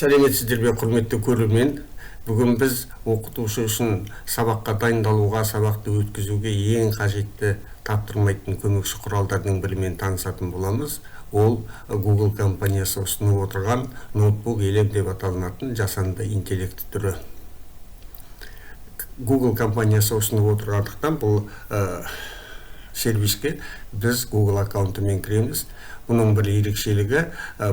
Сәлеметсіздер бе, құрметті көрермен. Бүгін біз оқытушы үшін сабаққа дайындалуға, сабақты өткізуге ең қажетті таптырмайтын көмекші құралдардың бірімен танысатын боламыз. Ол Google компаниясы ұсынып отырған ноутбук елем деп аталынатын жасанды интеллект түрі. Google компаниясы ұсынып отырғандықтан бұл сервиске біз Google аккаунтымен кіреміз. Бұның бір ерекшелігі,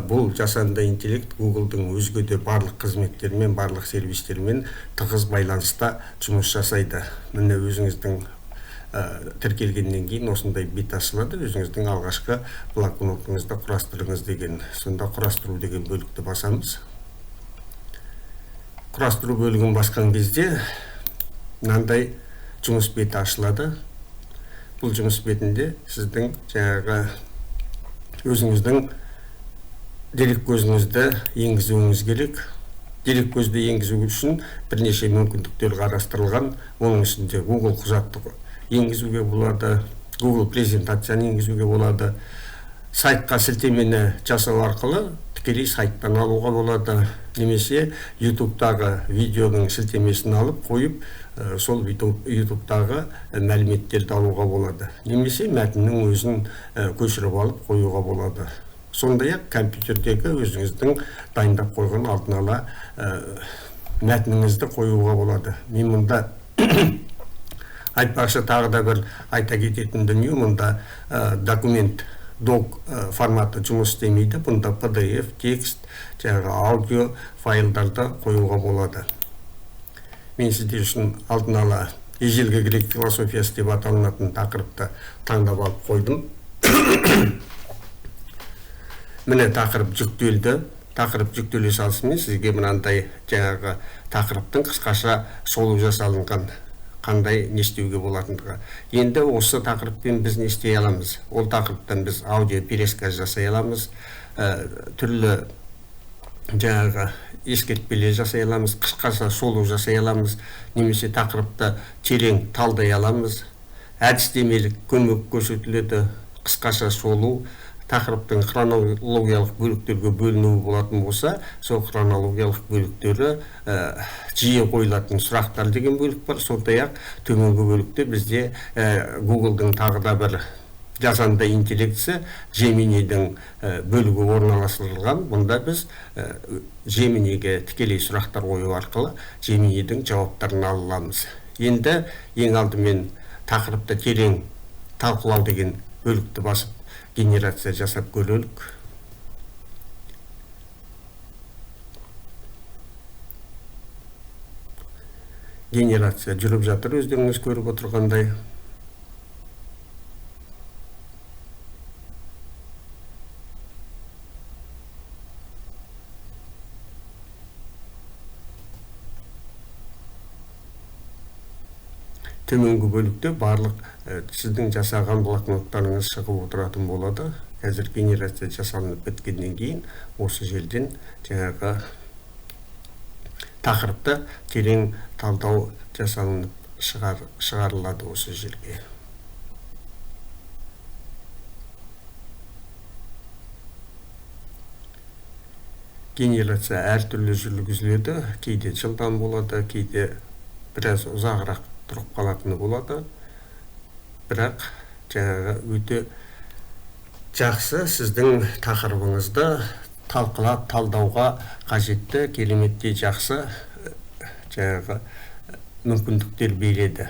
бұл жасанды интеллект Google'дың өзге де барлық қызметтермен, барлық сервистермен тығыз байланыста жұмыс жасайды. Міне өзіңіздің тіркелгеннен кейін осындай бет ашылады. Өзіңіздің алғашқы блокнотыңызды құрастырыңыз деген, сонда құрастыру деген бөлікті басамыз. Құрастыру бөлігін басқан кезде мынандай жұмыс беті ашылады. Бұл жұмыс бетінде сіздің жаңағы өзіңіздің дерек көзіңізді енгізуіңіз керек. Дерек көзді енгізу үшін бірнеше мүмкіндіктер қарастырылған. Оның ішінде Google құжатты енгізуге болады, Google презентацияны енгізуге болады. Сайтқа сілтемені жасау арқылы тікелей сайттан алуға болады. Немесе YouTube'дағы видеоның сілтемесін алып қойып, сол YouTube'дағы мәліметтерді алуға болады. Немесе мәтіннің өзін көшіріп алып қоюға болады. Сондай-ақ компьютердегі өзіңіздің дайындап қойған алдын ала мәтініңізді қоюға болады. Мен мұнда айтпақшы тағы да бір айта кететін дүние, мұнда документ док форматы жұмыс істемейді. Бұнда PDF, текст, аудио файлдарды қоюға болады. Мен сіздер үшін алдын ала ежелгі грек философиясы деп аталынатын тақырыпты таңдап алып қойдым. Міне тақырып жүктелді. Тақырып жүктеле салысымен сізге мынандай жаңағы тақырыптың қысқаша шолу жасалынған, қандай не істеуге болатындығы. Енді осы тақырыппен біз не істей аламыз? Ол тақырыптан біз аудио пересказ жасай аламыз, түрлі жаңағы ескертпелер жасай аламыз, қысқаша шолу жасай аламыз, немесе тақырыпты терең талдай аламыз. Әдістемелік көмек көрсетіледі, қысқаша шолу, тақырыптың хронологиялық бөліктерге бөлінуі болатын болса, сол хронологиялық бөліктері жиі қойылатын сұрақтар деген бөлік бар. Сондай-ақ төменгі бөлікте бізде Google'дың тағы да бір жасанды интеллектісі Gemini'дің бөлігі орналастырылған. Бұнда біз Gemini'ге тікелей сұрақтар қою арқылы Gemini'дің жауаптарын ала аламыз. Енді ең алдымен тақырыпты терең талқылау деген бөлікті басып генерация жасап көрелік. Генерация жүріп жатыр, өздеріңіз көріп отырғандай. Төменгі бөлікте барлық сіздің жасаған блокноттарыңыз шығып отыратын болады. Қазір генерация жасалынып біткеннен кейін осы жерден жаңағы тақырыпты терең талдау жасалынып шығарылады осы жерге. Генерация әртүрлі жүргізіледі. Кейде жылдам болады, кейде біраз ұзағырақ тұрып қалатыны болады. Бірақ жаңағы өте жақсы сіздің тақырыбыңызды талқылап талдауға қажетті кереметтей жақсы жаңағы мүмкіндіктер береді.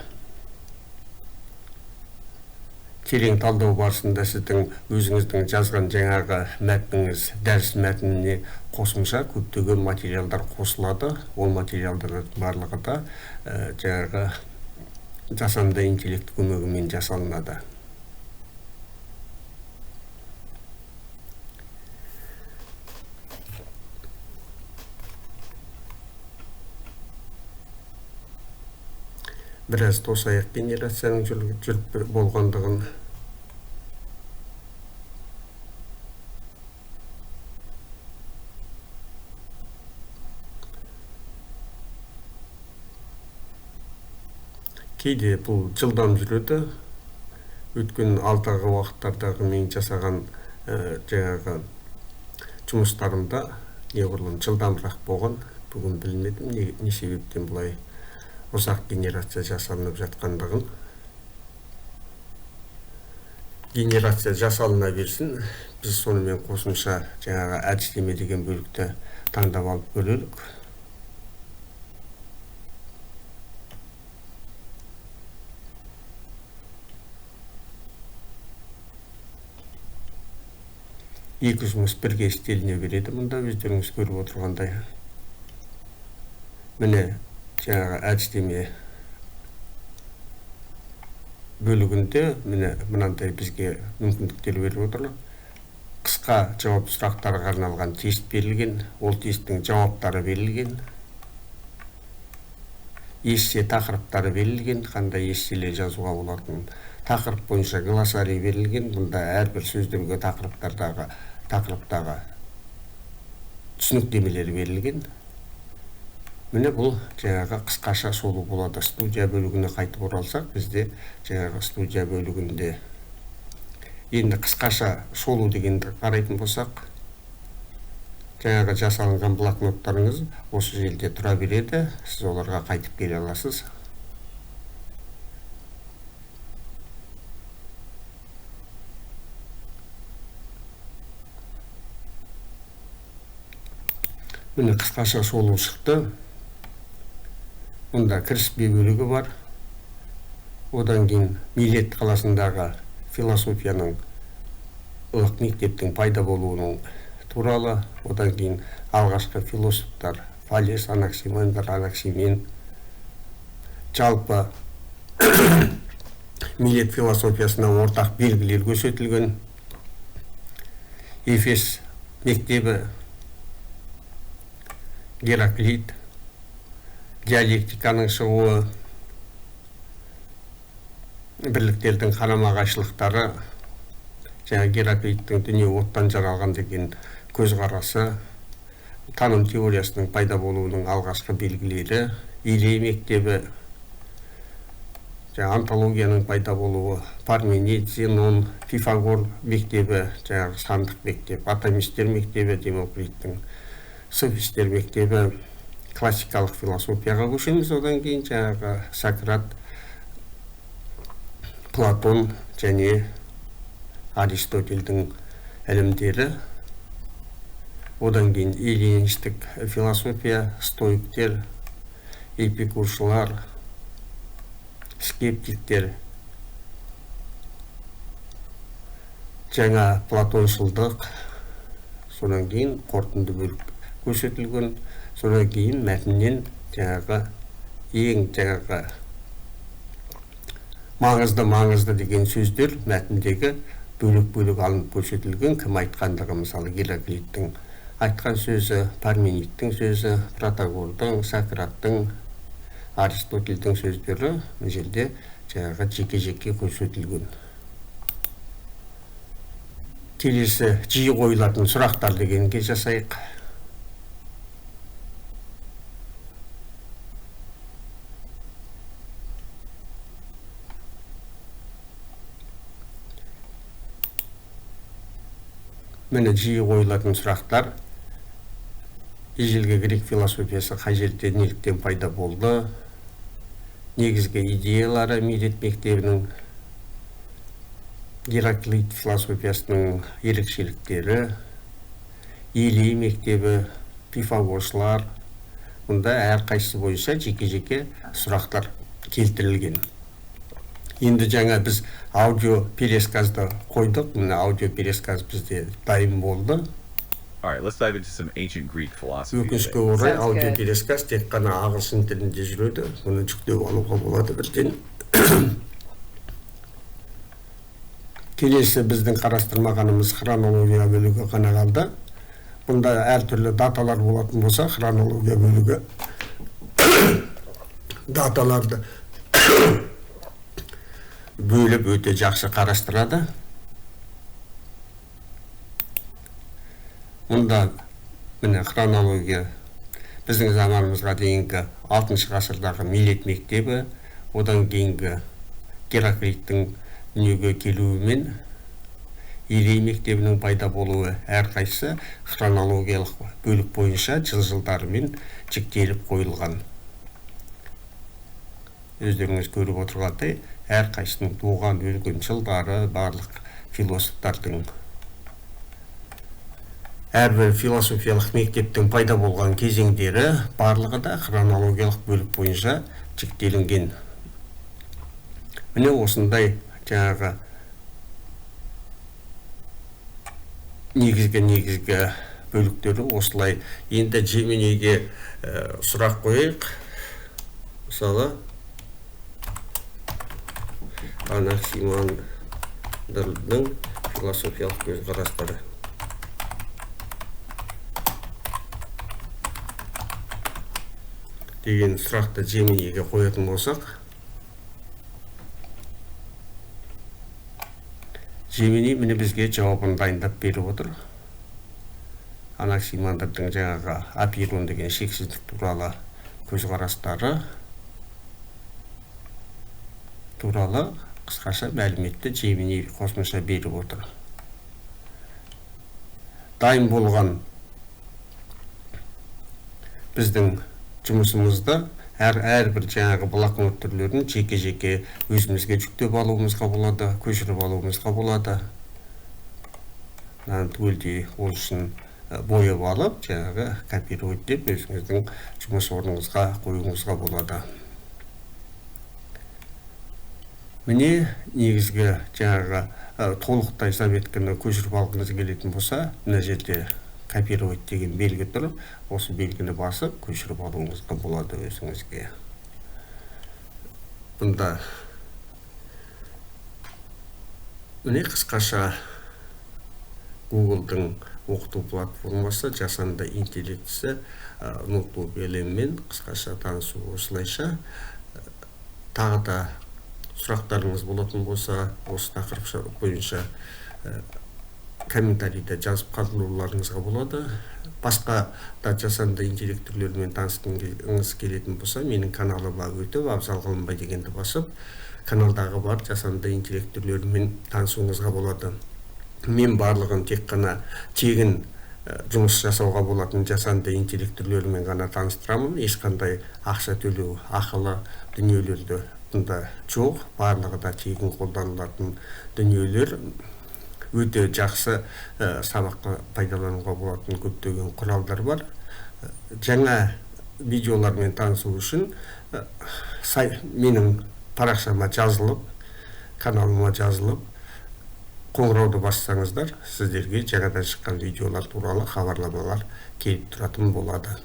Терең талдау барысында сіздің өзіңіздің жазған жаңағы мәтініңіз дәріс мәтініне қосымша көптеген материалдар қосылады. Ол материалдар барлығы да жаңағы жасанды интеллект көмегімен жасалынады. Біраз тосайық генерацияның жүріп болғандығын. Кейде бұл жылдам жүреді. Өткен алдағы уақыттардағы мен жасаған жаңағы жұмыстарымда неғұрлым жылдамырақ болған. Бүгін білмедім не себептен бұлай ұзақ генерация жасалынып жатқандығын. Генерация жасалына берсін, біз сонымен қосымша жаңағы әдістеме деген бөлікті таңдап алып көрелік. Екі жұмыс бірге істеліне береді. Мұнда өздеріңіз көріп отырғандай. Міне жаңағы әдістеме бөлігінде міне мынандай бізге мүмкіндіктер беріп отыр. Қысқа жауап сұрақтарға арналған тест берілген, ол тесттің жауаптары берілген. Эссе тақырыптары берілген, қандай эсселер жазуға болатын. Тақырып бойынша глоссарий берілген. Бұнда әрбір сөздерге тақырыптағы түсініктемелер берілген. Міне бұл жаңағы қысқаша шолу болады. Студия бөлігіне қайтып оралсақ, бізде жаңағы студия бөлігінде енді қысқаша шолу дегенді қарайтын болсақ, жаңағы жасалынған блокноттарыңыз осы жерде тұра береді. Сіз оларға қайтып келе аласыз. Міне қысқаша шолу шықты. Мұнда кіріспе бөлігі бар. Одан кейін Милет қаласындағы философияның ылық мектептің пайда болуының туралы, одан кейін алғашқы философтар Фалес, Анаксимандр, Анаксимен, жалпы Милет философиясына ортақ белгілер көрсетілген. Эфес мектебі, Гераклит, диалектиканың шығуы, бірліктердің қарама-қайшылықтары, жаңа Гераклиттің дүние оттан жаралған деген көзқарасы, таным теориясының пайда болуының алғашқы белгілері, Илей мектебі, жаңа антологияның пайда болуы, Парменид, Зенон, Пифагор мектебі, жаңа сандық мектеп, атомистер мектебі, Демокриттің софистер мектебі, классикалық философияға көшеміз. Одан кейін жаңағы Сократ, Платон және Аристотельдің ілімдері. Одан кейін эллинистік философия, стоиктер, эпикуршылар, скептиктер, жаңа платоншылдық, содан кейін қорытынды бөлік көрсетілген. Содан кейін мәтіннен жаңағы ең жаңағы маңызды деген сөздер мәтіндегі бөлік алынып көрсетілген. Кім айтқандығы, мысалы Гераклиттің айтқан сөзі, Парменидтің сөзі, Протагордың, Сократтың, Аристотельдің сөздері бұл жерде жаңағы жеке көрсетілген. Келесі жиі қойылатын сұрақтар дегенге жасайық. Міне жиі қойылатын сұрақтар: ежелгі грек философиясы қай жерде неліктен пайда болды? Негізгі идеялары Милет мектебінің, Гераклит философиясының ерекшеліктері, Илей мектебі, Пифагоршылар. Мұнда әрқайсысы бойынша жеке сұрақтар келтірілген. Енді жаңа біз аудио пересказды қойдық. Міне аудио пересказ бізде дайын болды. Өкінішке орай аудио пересказ тек қана ағылшын тілінде жүреді. Мұны жүктеп алуға болады бірден. Келесі біздің қарастырмағанымыз хронология бөлігі ғана қалды. Бұнда әртүрлі даталар болатын болса, хронология бөлігі даталарды бөліп өте жақсы қарастырады. Мұнда міне хронология біздің заманымызға дейінгі 6 ғасырдағы Милет мектебі, одан кейінгі Гераклиттің дүниеге келуімен Ирей мектебінің пайда болуы әрқайсысы хронологиялық бөлік бойынша жылдарымен жіктеліп қойылған. Өздеріңіз көріп отырғандай, әрқайсының туған өлген жылдары барлық философтардың әрбір философиялық мектептің пайда болған кезеңдері барлығы да хронологиялық бөлік бойынша жіктелінген. Міне осындай жаңағы негізгі бөліктері осылай. Енді Gemini'ге сұрақ қойайық. Мысалы, Анаксимандрдың философиялық көзқарастары. Деген сұрақты Gemini'ге қоятын болсақ, Gemini міне бізге жауабын дайындап беріп отыр. Анаксимандрдың жаңағы апейрон деген шексіздік туралы көзқарастары туралы қысқаша мәліметті Gemini қосымша беріп отыр. Дайын болған біздің жұмысымызда әрбір жаңағы блокнот түрлерін жеке-жеке өзімізге жүктеп алуымызға болады, көшіріп алуымызға болады. Түгелдей ол үшін бояп алып, жаңағы копировать деп өзіңіздің жұмыс орныңызға қоюыңызға болады. Міне негізгі жаңағы толықтай заметканы көшіріп алғыңыз келетін болса, мына жерде копировать деген белгі тұрып, осы белгіні басып, көшіріп алуыңызға болады өзіңізге. Бұнда міне қысқаша Google-дың оқыту платформасы жасанды интеллектісі ноутбук әлеммен қысқаша танысу. Осылайша тағы да сұрақтарыңыз болатын болса, осы тақырып бойынша комментарийде жазып қалдыруларыңызға болады. Басқа да жасанды интеллект түрлерімен танысқыңыз келетін болса, менің каналыма өтіп, Абзал Ғылымбай дегенді басып, каналдағы бар жасанды интеллект түрлерімен танысуыңызға болады. Мен барлығын тек қана тегін жұмыс жасауға болатын жасанды интеллект түрлерімен ғана таныстырамын. Ешқандай ақша төлеу, ақылы дүниелерді бұнда жоқ. Барлығы да тегін қолданылатын дүниелер. Өте жақсы сабаққа пайдалануға болатын көптеген құралдар бар. Жаңа видеолармен танысу үшін менің парақшама жазылып, каналыма жазылып, қоңырауды бассаңыздар, сіздерге жаңадан шыққан видеолар туралы хабарламалар келіп тұратын болады.